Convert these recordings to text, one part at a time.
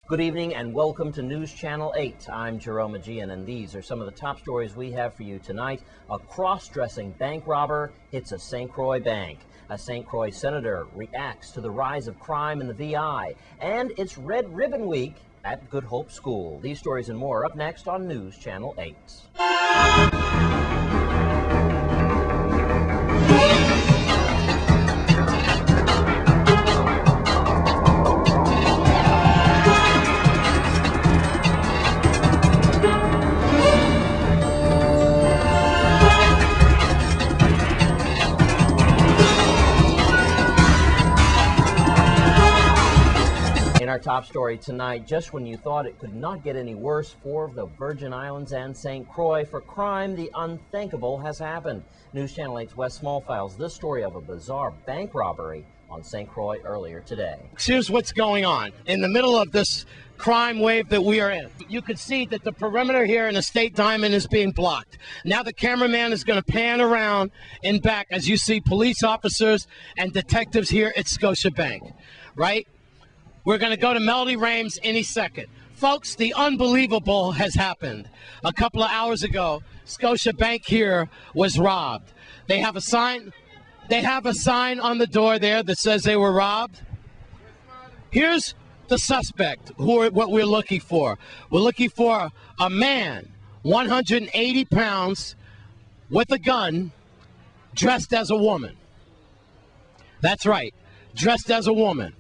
Good evening and welcome to News Channel 8. I'm Jerome Aegean, and these are some of the top stories we have for you tonight. A cross-dressing bank robber hits a St. Croix bank. A St. Croix senator reacts to the rise of crime in the VI. And it's Red Ribbon Week at Good Hope School. These stories and more up next on News Channel 8. In our top story tonight, just when you thought it could not get any worse for the Virgin Islands and St. Croix for crime, the unthinkable has happened. News Channel 8's Wes Small files this story of a bizarre bank robbery on St. Croix earlier today. Here's what's going on. In the middle of this crime wave that we are in, you can see that the perimeter here in the State Diamond is being blocked. Now the cameraman is going to pan around and back as you see police officers and detectives here at Scotiabank, right? We're going to go to Melody Rames any second. Folks, the unbelievable has happened. A couple of hours ago, Scotiabank here was robbed. They have a sign on the door there that says they were robbed. Here's the suspect, what we're looking for. We're looking for a man, 180 pounds, with a gun, dressed as a woman. That's right, dressed as a woman.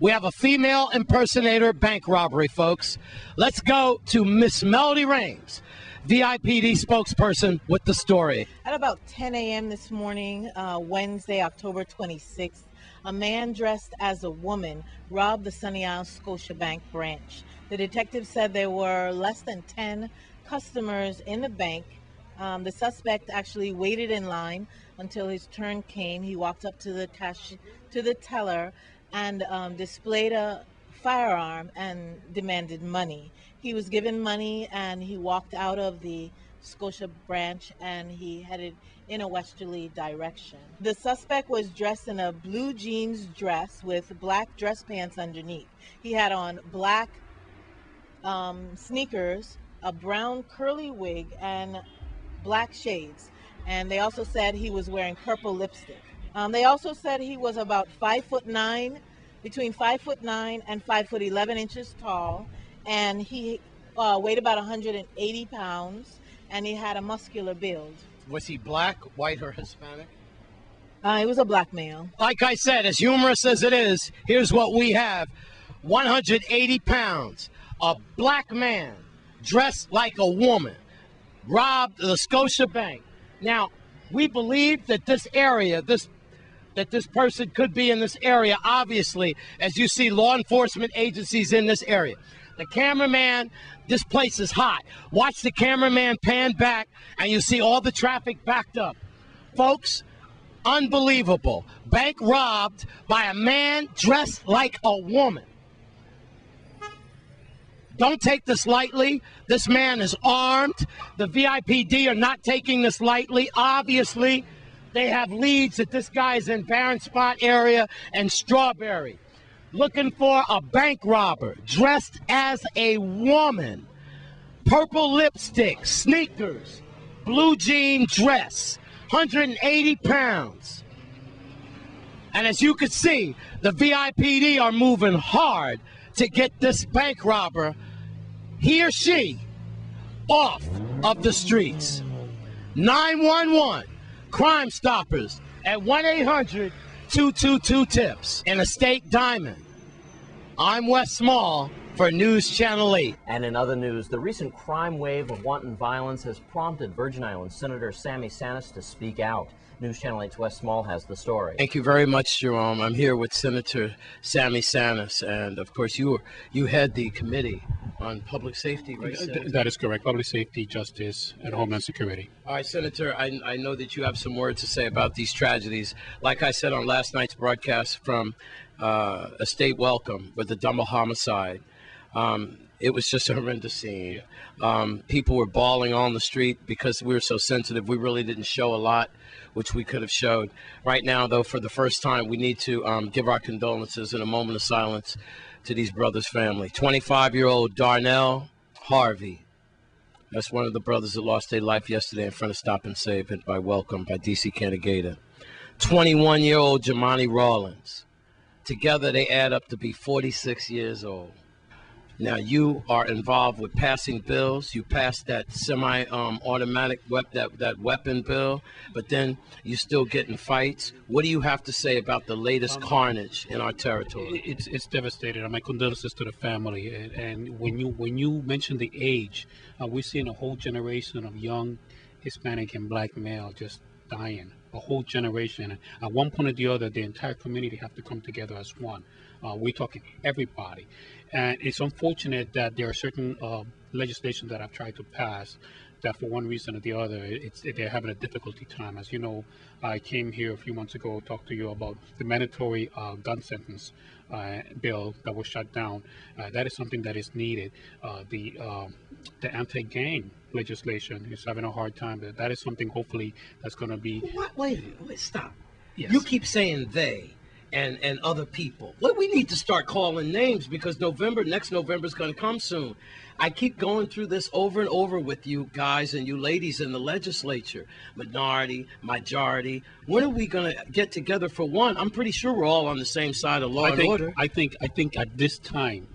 We have a female impersonator bank robbery, folks. Let's go to Miss Melody Rames, VIPD spokesperson, with the story. At about 10 a.m. this morning, Wednesday, October 26th, a man dressed as a woman robbed the Sunny Isles Scotiabank branch. The detective said there were less than 10 customers in the bank. The suspect actually waited in line until his turn came. He walked up to the teller and displayed a firearm and demanded money. He was given money and he walked out of the Scotia branch and he headed in a westerly direction. The suspect was dressed in a blue jeans dress with black dress pants underneath. He had on black sneakers, a brown curly wig, and black shades. And they also said he was wearing purple lipstick. They also said he was about 5'9", between 5'9" and 5'11" tall, and he weighed about 180 pounds, and he had a muscular build. Was he black, white, or Hispanic? He was a black male. Like I said, as humorous as it is, here's what we have. 180 pounds, a black man dressed like a woman, robbed the Scotiabank. Now, we believe that this area, that this person could be in this area, obviously, as you see law enforcement agencies in this area. The cameraman, this place is hot. Watch the cameraman pan back and you see all the traffic backed up. Folks, unbelievable. Bank robbed by a man dressed like a woman. Don't take this lightly. This man is armed. The VIPD are not taking this lightly. Obviously, they have leads that this guy's in Barron Spot area and Strawberry. Looking for a bank robber dressed as a woman. Purple lipstick, sneakers, blue jean dress, 180 pounds. And as you can see, the VIPD are moving hard to get this bank robber, he or she, off of the streets. 911. Crime Stoppers at 1-800-222-TIPS in a State Diamond. I'm Wes Small for News Channel 8. And in other news, the recent crime wave of wanton violence has prompted Virgin Islands Senator Sammy Sanis to speak out. News Channel 8's Wes Small has the story. Thank you very much, Jerome. I'm here with Senator Sammy Sanis, and of course you head the committee on public safety, right, Senator? That is correct. Public safety, justice, and homeland security. All right, Senator, I know that you have some words to say about these tragedies. Like I said on last night's broadcast from A State Welcome with the double homicide, It was just a horrendous scene. People were bawling on the street because we were so sensitive. We really didn't show a lot, which we could have showed. Right now, though, for the first time, we need to give our condolences in a moment of silence to these brothers' family. 25-year-old Darnell Harvey. That's one of the brothers that lost their life yesterday in front of Stop and Save by Welcome by DC Canegata. 21-year-old Jamani Rawlins. Together, they add up to be 46 years old. Now, you are involved with passing bills. You passed that semi-automatic that weapon bill, but then you still get in fights. What do you have to say about the latest carnage in our territory? It's devastating. My condolences to the family. And when you mention the age, we're seeing a whole generation of young Hispanic and Black male just dying. A whole generation. At one point or the other, the entire community have to come together as one. We're talking everybody. And it's unfortunate that there are certain legislation that I've tried to pass that for one reason or the other, they're having a difficulty time. As you know, I came here a few months ago to talk to you about the mandatory gun sentence bill that was shut down. That is something that is needed. The anti-gang legislation is having a hard time. That is something hopefully that's going to be... What? Wait, stop. Yes. You keep saying they and other people. What we need to start calling names because next November is going to come soon. I keep going through this over and over with you guys and you ladies in the legislature. Minority, majority. When are we going to get together for one? I'm pretty sure we're all on the same side of law and order. I think at this time,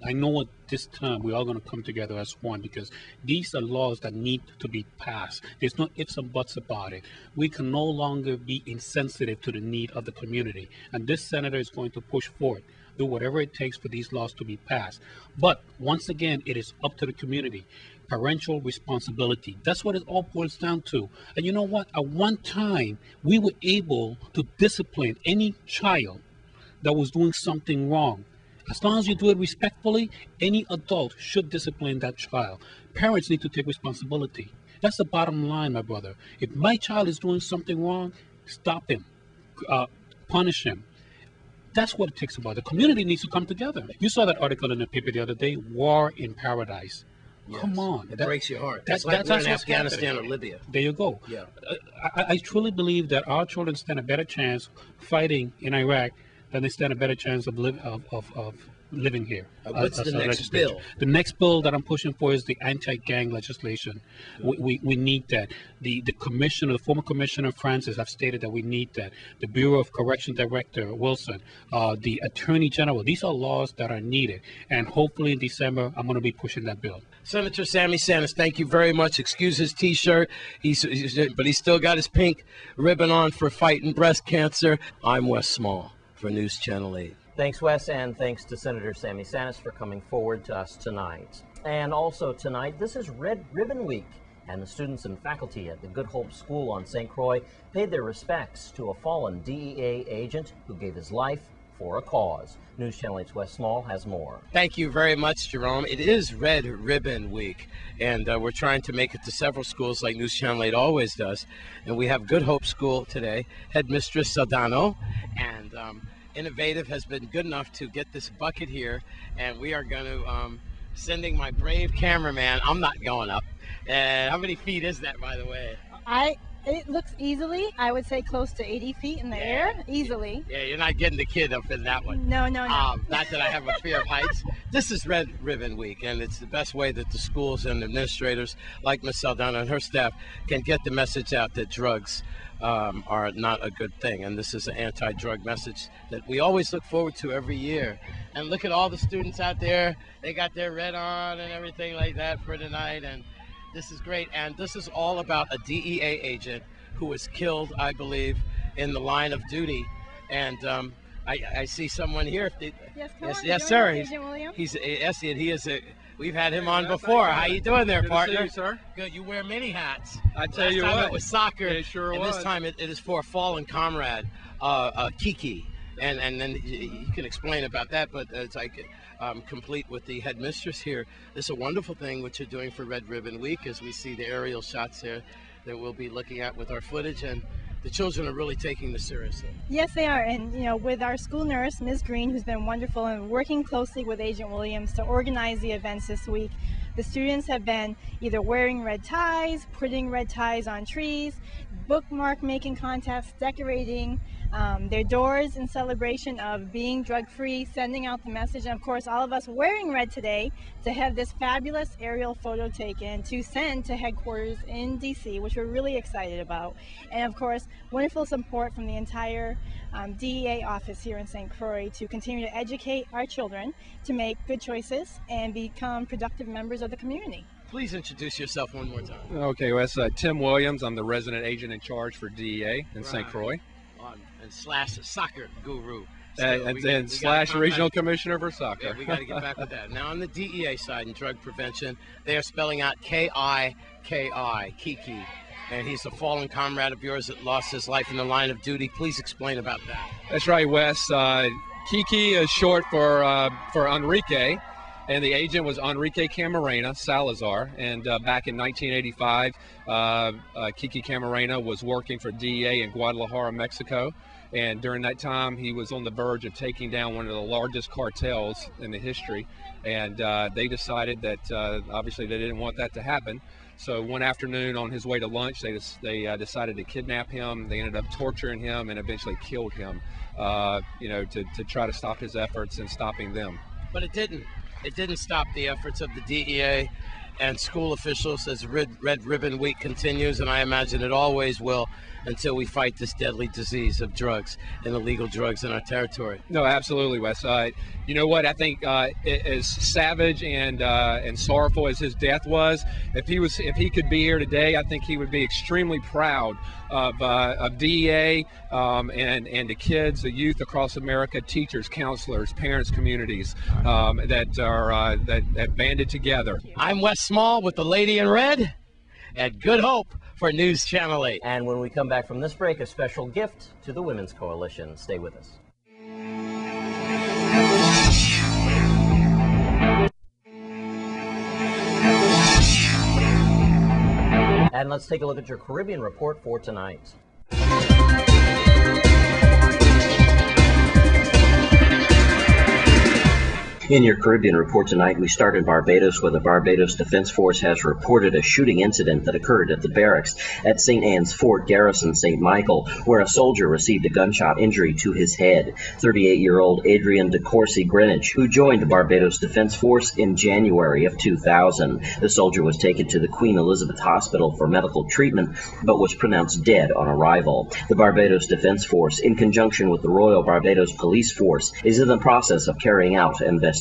I know at this time we're all going to come together as one because these are laws that need to be passed. There's no ifs and buts about it. We can no longer be insensitive to the need of the community. And this senator is going to push forward, do whatever it takes for these laws to be passed. But once again, it is up to the community. Parental responsibility. That's what it all boils down to. And you know what? At one time, we were able to discipline any child that was doing something wrong. As long as you do it respectfully, any adult should discipline that child. Parents need to take responsibility. That's the bottom line, my brother. If my child is doing something wrong, stop him, punish him. That's what it takes about. The community needs to come together. You saw that article in the paper the other day, War in Paradise. Yes. Come on. It breaks your heart. That's like we're in Afghanistan or Libya. There you go. Yeah. I truly believe that our children stand a better chance fighting in Iraq than they stand a better chance of living here. What's the next bill? The next bill that I'm pushing for is the anti-gang legislation. We need that. The commissioner, the former commissioner Francis, have stated that we need that. The Bureau of Correction Director Wilson, the Attorney General. These are laws that are needed, and hopefully in December I'm going to be pushing that bill. Senator Sammy Sanders, thank you very much. Excuse his T-shirt, but he's still got his pink ribbon on for fighting breast cancer. I'm Wes Small for News Channel 8. Thanks, Wes, and thanks to Senator Sammy Sanders for coming forward to us tonight. And also tonight, this is Red Ribbon Week, and the students and faculty at the Good Hope School on St. Croix paid their respects to a fallen DEA agent who gave his life for a cause. News Channel 8's Wes Small has more. Thank you very much, Jerome. It is Red Ribbon Week, and we're trying to make it to several schools like News Channel 8 always does. And we have Good Hope School today. Headmistress Saldano and Innovative has been good enough to get this bucket here, and we are going to sending my brave cameraman. I'm not going up. How many feet is that, by the way? It looks easily, I would say, close to 80 feet in the air, easily. Yeah, you're not getting the kid up in that one. No. Not that I have a fear of heights. This is Red Ribbon Week, and it's the best way that the schools and administrators, like Ms. Saldana and her staff, can get the message out that drugs are not a good thing. And this is an anti-drug message that we always look forward to every year. And look at all the students out there. They got their red on and everything like that for tonight. And this is great, and this is all about a DEA agent who was killed, I believe, in the line of duty. And I see someone here. Yes, sir. He is a. We've had him on before. How you doing there, partner? Good to see you, sir. Good. You wear many hats. I tell you Last time what, it was soccer. It sure and was. This time it is for a fallen comrade, Kiki. And then you can explain about that, but it's like complete with the headmistress here. It's a wonderful thing what you're doing for Red Ribbon Week, as we see the aerial shots here that we'll be looking at with our footage. And the children are really taking this seriously. Yes, they are. And, you know, with our school nurse, Ms. Green, who's been wonderful and working closely with Agent Williams to organize the events this week, the students have been either wearing red ties, putting red ties on trees, bookmark making contests, decorating their doors in celebration of being drug-free, sending out the message, and of course all of us wearing red today to have this fabulous aerial photo taken to send to headquarters in DC, which we're really excited about. And of course, wonderful support from the entire DEA office here in St. Croix to continue to educate our children to make good choices and become productive members of the community. Please introduce yourself one more time. Okay, well, that's Tim Williams. I'm the resident agent in charge for DEA in St. Croix. And slash soccer guru. And slash regional commissioner for soccer. Yeah, we got to get back with that. Now, on the DEA side in drug prevention, they are spelling out K-I-K-I, Kiki. And he's a fallen comrade of yours that lost his life in the line of duty. Please explain about that. That's right, Wes. Kiki is short for Enrique. And the agent was Enrique Camarena Salazar. And back in 1985, Kiki Camarena was working for DEA in Guadalajara, Mexico. And during that time, he was on the verge of taking down one of the largest cartels in the history. And they decided that obviously they didn't want that to happen. So one afternoon on his way to lunch, they decided to kidnap him. They ended up torturing him and eventually killed him, you know, to try to stop his efforts in stopping them. But it didn't. It didn't stop the efforts of the DEA and school officials as Red Ribbon Week continues, and I imagine it always will until we fight this deadly disease of drugs and illegal drugs in our territory. No, absolutely, Wes. You know what? I think as savage and sorrowful as his death was, if he could be here today, I think he would be extremely proud of DEA and the kids, the youth across America, teachers, counselors, parents, communities that have banded together. I'm Wes Small with the Lady in Red at Good Hope for News Channel 8. And when we come back from this break, a special gift to the Women's Coalition. Stay with us. And let's take a look at your Caribbean report for tonight. In your Caribbean report tonight, we start in Barbados, where the Barbados Defense Force has reported a shooting incident that occurred at the barracks at St. Anne's Fort Garrison, St. Michael, where a soldier received a gunshot injury to his head. 38-year-old Adrian de Courcy Greenwich, who joined the Barbados Defense Force in January of 2000. The soldier was taken to the Queen Elizabeth Hospital for medical treatment, but was pronounced dead on arrival. The Barbados Defense Force, in conjunction with the Royal Barbados Police Force, is in the process of carrying out investigations.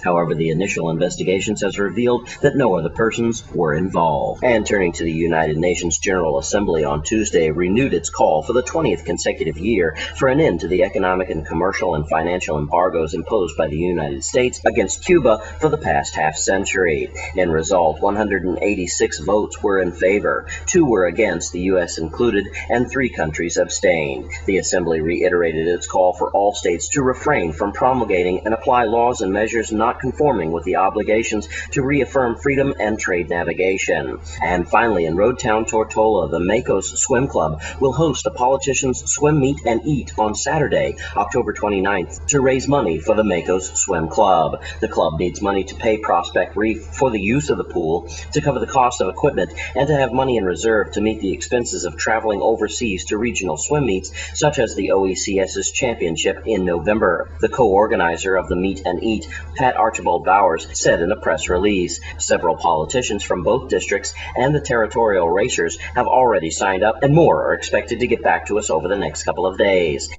However, the initial investigations has revealed that no other persons were involved. And turning to the United Nations General Assembly on Tuesday, renewed its call for the 20th consecutive year for an end to the economic and commercial and financial embargoes imposed by the United States against Cuba for the past half-century. In result, 186 votes were in favor, 2 were against, the U.S. included, and 3 countries abstained. The Assembly reiterated its call for all states to refrain from promulgating and apply laws and measures not conforming with the obligations to reaffirm freedom and trade navigation. And finally, in Road Town Tortola, the Makos Swim Club will host a politicians' swim meet and eat on Saturday, October 29th, to raise money for the Makos Swim Club. The club needs money to pay Prospect Reef for the use of the pool, to cover the cost of equipment, and to have money in reserve to meet the expenses of traveling overseas to regional swim meets, such as the OECS's championship in November. The co-organizer of the meet and eat, Pat Archibald Bowers, said in a press release. Several politicians from both districts and the territorial racers have already signed up, and more are expected to get back to us over the next couple of days.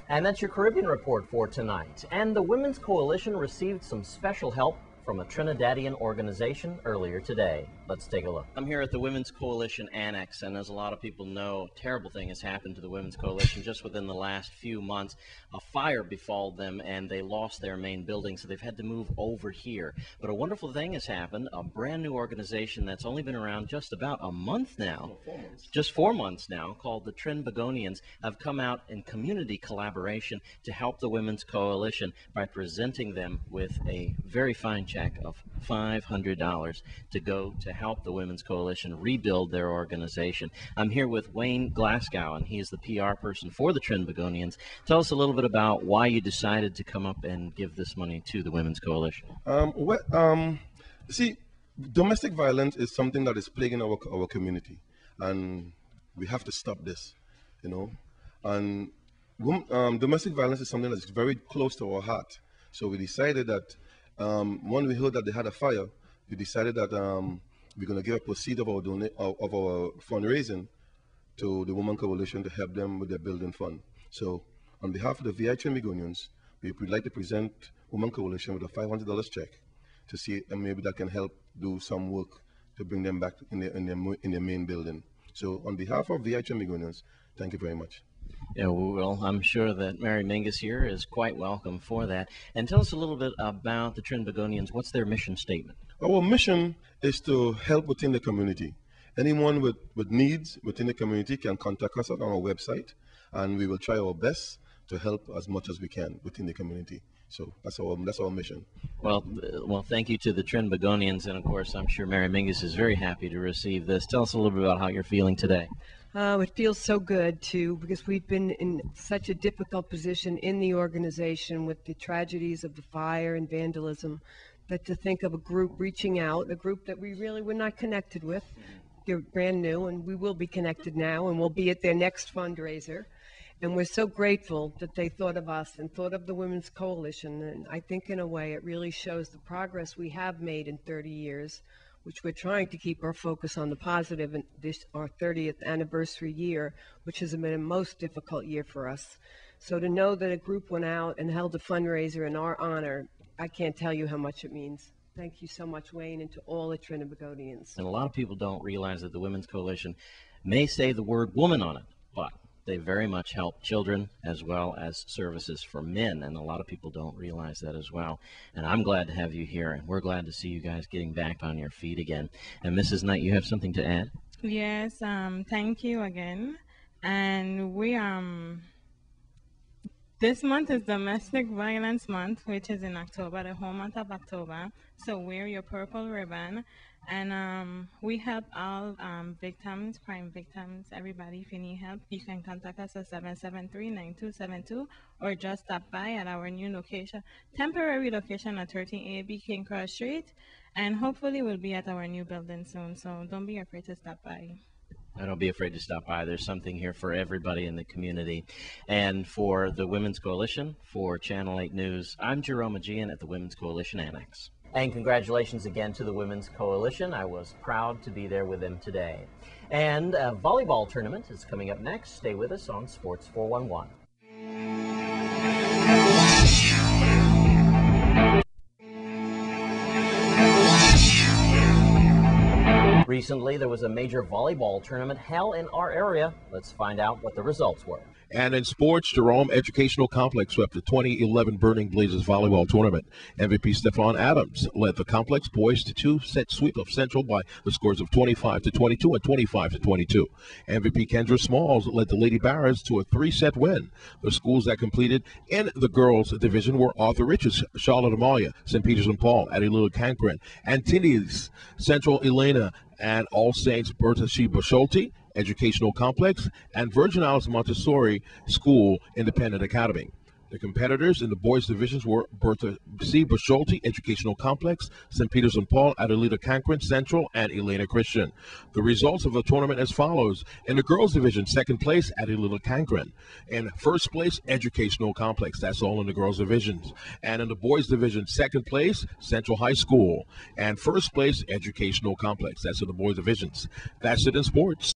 And that's your Caribbean report for tonight. And the Women's Coalition received some special help from a Trinidadian organization earlier today. Let's take a look. I'm here at the Women's Coalition Annex, and as a lot of people know, a terrible thing has happened to the Women's Coalition just within the last few months. A fire befalled them, and they lost their main building, so they've had to move over here. But a wonderful thing has happened. A brand new organization that's only been around just about a month now, just 4 months now, called the Trinbagonians, have come out in community collaboration to help the Women's Coalition by presenting them with a very fine check check of $500 to go to help the Women's Coalition rebuild their organization. I'm here with Wayne Glasgow, and he's the PR person for the Trinbagonians. Tell us a little bit about why you decided to come up and give this money to the Women's Coalition. See, domestic violence is something that is plaguing our community, and we have to stop this, you know. And domestic violence is something that's very close to our heart. So we decided that when we heard that they had a fire, we decided that we're going to give a proceed of our fundraising to the Women Coalition to help them with their building fund. So on behalf of the VI Trinbagonians, we would like to present Women Coalition with a $500 check to see if maybe that can help do some work to bring them back in their main building. So on behalf of VI Trinbagonians, thank you very much. Yeah, well, I'm sure that Mary Mingus here is quite welcome for that. And tell us a little bit about the Trinbagonians. What's their mission statement? Our mission is to help within the community. Anyone with needs within the community can contact us on our website, and we will try our best to help as much as we can within the community. So that's our mission. Well, thank you to the Trinbagonians, and of course, I'm sure Mary Mingus is very happy to receive this. Tell us a little bit about how you're feeling today. It feels so good because we've been in such a difficult position in the organization with the tragedies of the fire and vandalism, that to think of a group reaching out, a group that we really were not connected with. They're brand new, and we will be connected now, and we'll be at their next fundraiser. And we're so grateful that they thought of us and thought of the Women's Coalition. And I think in a way it really shows the progress we have made in 30 years, which we're trying to keep our focus on the positive in this, our 30th anniversary year, which has been a most difficult year for us. So to know that a group went out and held a fundraiser in our honor, I can't tell you how much it means. Thank you so much, Wayne, and to all the Trinbagonians. And a lot of people don't realize that the Women's Coalition may say the word woman on it, but they very much help children as well as services for men, and a lot of people don't realize that as well. And I'm glad to have you here, and we're glad to see you guys getting back on your feet again. And Mrs. Knight, you have something to add? Yes, thank you again. And we this month is Domestic Violence Month, which is in October, the whole month of October. So wear your purple ribbon. And we help all victims, crime victims, everybody. If you need help, you can contact us at 773-9272 or just stop by at our new location, temporary location at 13AB King Cross Street. And hopefully we'll be at our new building soon. So don't be afraid to stop by. Don't be afraid to stop by. There's something here for everybody in the community. And for the Women's Coalition, for Channel 8 News, I'm Jerome Aegean at the Women's Coalition Annex. And congratulations again to the Women's Coalition. I was proud to be there with them today. And a volleyball tournament is coming up next. Stay with us on Sports 411. Recently, there was a major volleyball tournament held in our area. Let's find out what the results were. And in sports, Jerome Educational Complex swept the 2011 Burning Blazers volleyball tournament. MVP Stephon Adams led the complex boys to two-set sweep of Central by the scores of 25-22 and 25-22. MVP Kendra Smalls led the Lady Barras to a three-set win. The schools that completed in the girls division were Arthur Richards, Charlotte Amalia, St. Peter's and Paul, Adelila Cancran, Antinides, Central Elena, and All Saints Bertha Sheba Schulte Educational Complex, and Virgin Islands Montessori School Independent Academy. The competitors in the boys divisions were Bertha C. Basholti Educational Complex, St. Peter's and Paul, Adelita Cancran Central, and Elena Christian. The results of the tournament as follows. In the girls division, second place, Adelita Cancran. In first place, Educational Complex. That's all in the girls divisions. And in the boys division, second place, Central High School. And first place, Educational Complex. That's in the boys divisions. That's it in sports.